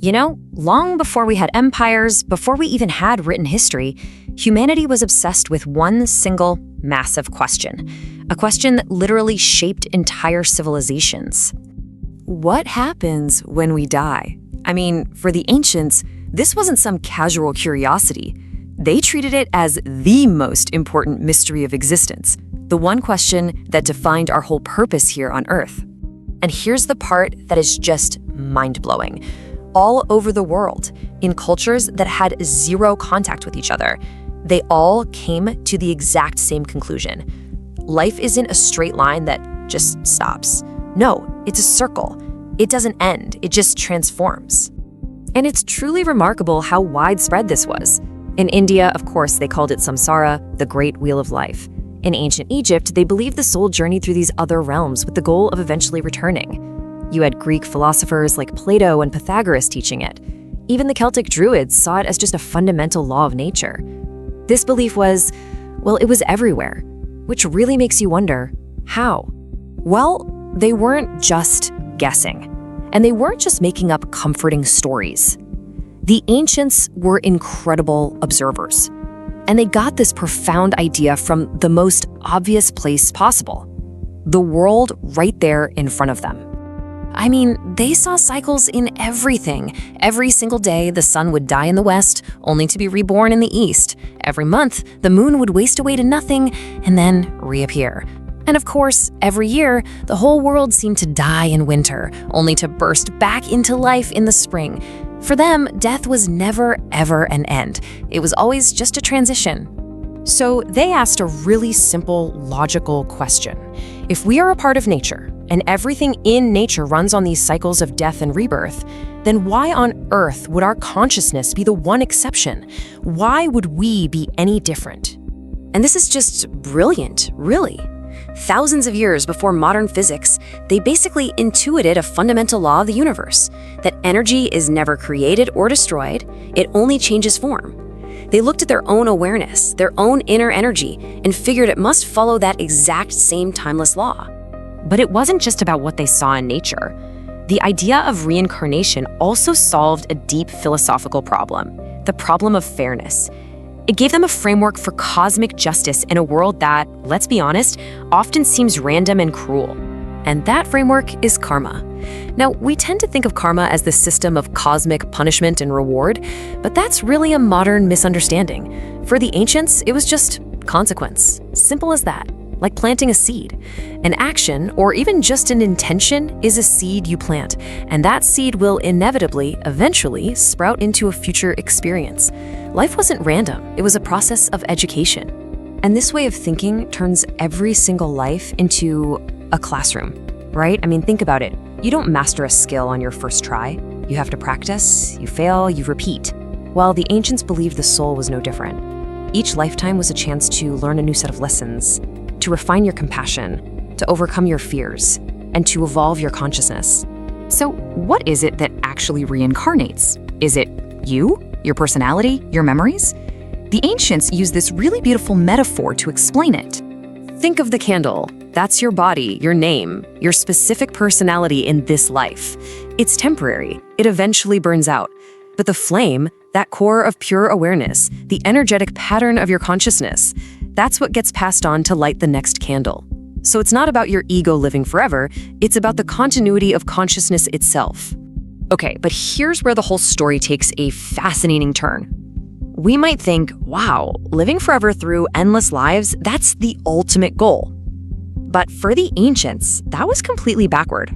You know, long before we had empires, before we even had written history, humanity was obsessed with one single massive question. A question that literally shaped entire civilizations. What happens when we die? I mean, for the ancients, this wasn't some casual curiosity. They treated it as the most important mystery of existence, the one question that defined our whole purpose here on Earth. And here's the part that is just mind-blowing. All over the world, in cultures that had zero contact with each other, they all came to the exact same conclusion. Life isn't a straight line that just stops. No, it's a circle. It doesn't end, it just transforms. And it's truly remarkable how widespread this was. In India, of course, they called it samsara, the great wheel of life. In ancient Egypt, they believed the soul journeyed through these other realms with the goal of eventually returning. You had Greek philosophers like Plato and Pythagoras teaching it. Even the Celtic Druids saw it as just a fundamental law of nature. This belief was, well, it was everywhere, which really makes you wonder, how? Well, they weren't just guessing, and they weren't just making up comforting stories. The ancients were incredible observers, and they got this profound idea from the most obvious place possible, the world right there in front of them. I mean, they saw cycles in everything. Every single day, the sun would die in the west, only to be reborn in the east. Every month, the moon would waste away to nothing and then reappear. And of course, every year, the whole world seemed to die in winter, only to burst back into life in the spring. For them, death was never, ever an end. It was always just a transition. So they asked a really simple, logical question. If we are a part of nature, and everything in nature runs on these cycles of death and rebirth, then why on earth would our consciousness be the one exception? Why would we be any different? And this is just brilliant, really. Thousands of years before modern physics, they basically intuited a fundamental law of the universe, that energy is never created or destroyed, it only changes form. They looked at their own awareness, their own inner energy, and figured it must follow that exact same timeless law. But it wasn't just about what they saw in nature. The idea of reincarnation also solved a deep philosophical problem, the problem of fairness. It gave them a framework for cosmic justice in a world that, let's be honest, often seems random and cruel. And that framework is karma. Now, we tend to think of karma as the system of cosmic punishment and reward, but that's really a modern misunderstanding. For the ancients, it was just consequence. Simple as that. Like planting a seed. An action, or even just an intention, is a seed you plant, and that seed will inevitably, eventually, sprout into a future experience. Life wasn't random, it was a process of education. And this way of thinking turns every single life into a classroom, right? I mean, think about it. You don't master a skill on your first try. You have to practice, you fail, you repeat. Well, the ancients believed the soul was no different. Each lifetime was a chance to learn a new set of lessons, to refine your compassion, to overcome your fears, and to evolve your consciousness. So what is it that actually reincarnates? Is it you, your personality, your memories? The ancients use this really beautiful metaphor to explain it. Think of the candle. That's your body, your name, your specific personality in this life. It's temporary. It eventually burns out. But the flame, that core of pure awareness, the energetic pattern of your consciousness, that's what gets passed on to light the next candle. So it's not about your ego living forever, it's about the continuity of consciousness itself. Okay, but here's where the whole story takes a fascinating turn. We might think, wow, living forever through endless lives, that's the ultimate goal. But for the ancients, that was completely backward.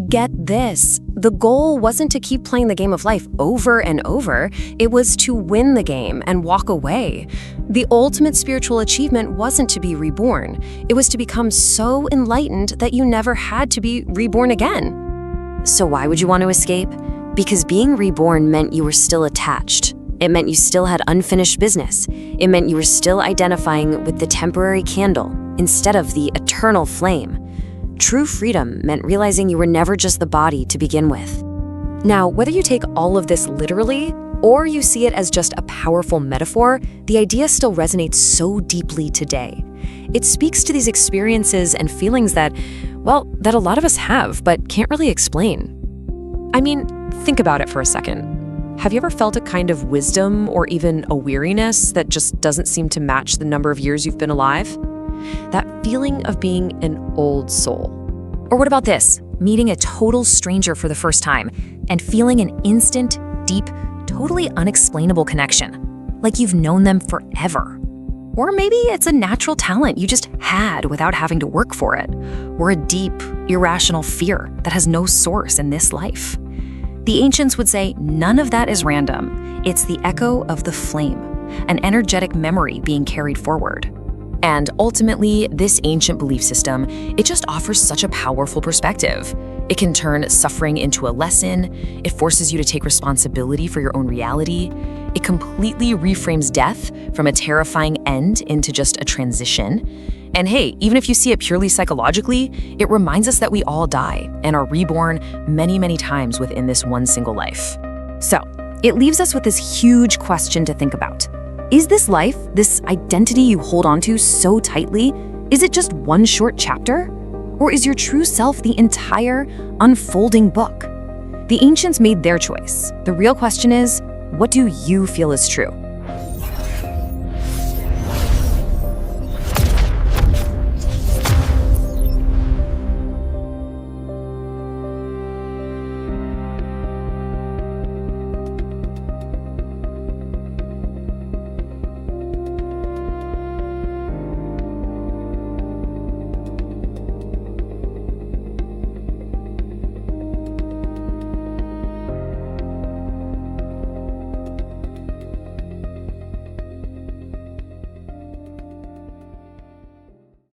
Get this, the goal wasn't to keep playing the game of life over and over, it was to win the game and walk away. The ultimate spiritual achievement wasn't to be reborn, it was to become so enlightened that you never had to be reborn again. So why would you want to escape? Because being reborn meant you were still attached. It meant you still had unfinished business. It meant you were still identifying with the temporary candle instead of the eternal flame. True freedom meant realizing you were never just the body to begin with. Now, whether you take all of this literally or you see it as just a powerful metaphor, the idea still resonates so deeply today. It speaks to these experiences and feelings that, well, that a lot of us have but can't really explain. I mean, Think about it for a second. Have you ever felt a kind of wisdom or even a weariness that just doesn't seem to match the number of years you've been alive? That feeling of being an old soul. Or what about this? Meeting a total stranger for the first time and feeling an instant, deep, totally unexplainable connection, like you've known them forever. Or maybe it's a natural talent you just had without having to work for it, or a deep, irrational fear that has no source in this life. The ancients would say none of that is random. It's the echo of the flame, an energetic memory being carried forward. And ultimately, this ancient belief system, it just offers such a powerful perspective. It can turn suffering into a lesson. It forces you to take responsibility for your own reality. It completely reframes death from a terrifying end into just a transition. And hey, even if you see it purely psychologically, it reminds us that we all die and are reborn many, many times within this one single life. So, it leaves us with this huge question to think about. Is this life, this identity you hold onto so tightly, is it just one short chapter? Or is your true self the entire unfolding book? The ancients made their choice. The real question is, what do you feel is true?